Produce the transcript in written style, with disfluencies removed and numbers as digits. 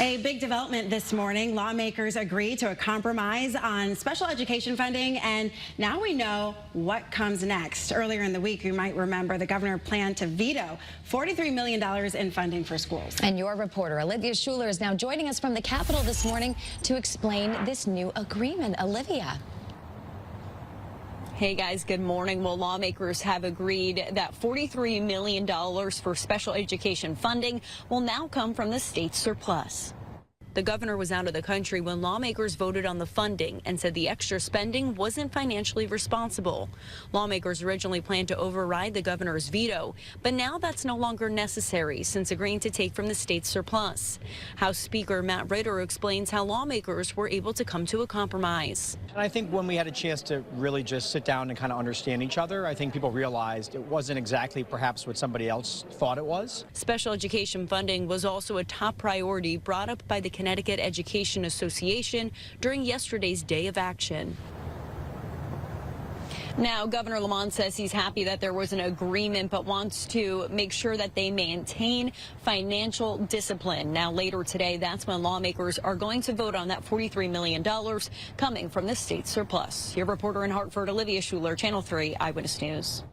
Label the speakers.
Speaker 1: A big development this morning. Lawmakers agreed to a compromise on special education funding, and now we know what comes next. Earlier in the week, you might remember the governor planned to veto $43 million in funding for schools.
Speaker 2: And your reporter, Olivia Schuler, is now joining us from the Capitol this morning to explain this new agreement. Olivia.
Speaker 3: Hey guys, good morning. Well, lawmakers have agreed that $43 million for special education funding will now come from the state's surplus. The governor was out of the country when lawmakers voted on the funding and said the extra spending wasn't financially responsible. Lawmakers originally planned to override the governor's veto, but now that's no longer necessary since agreeing to take from the state's surplus. House Speaker Matt Ritter explains how lawmakers were able to come to a compromise.
Speaker 4: And I think when we had a chance to really just sit down and kind of understand each other, I think people realized it wasn't exactly perhaps what somebody else thought it was.
Speaker 3: Special education funding was also a top priority brought up by the Connecticut Education Association during yesterday's day of action. Now, Governor Lamont says he's happy that there was an agreement, but wants to make sure that they maintain financial discipline. Now, later today, that's when lawmakers are going to vote on that $43 million coming from the state surplus. Your reporter in Hartford, Olivia Schuler, Channel 3 Eyewitness News.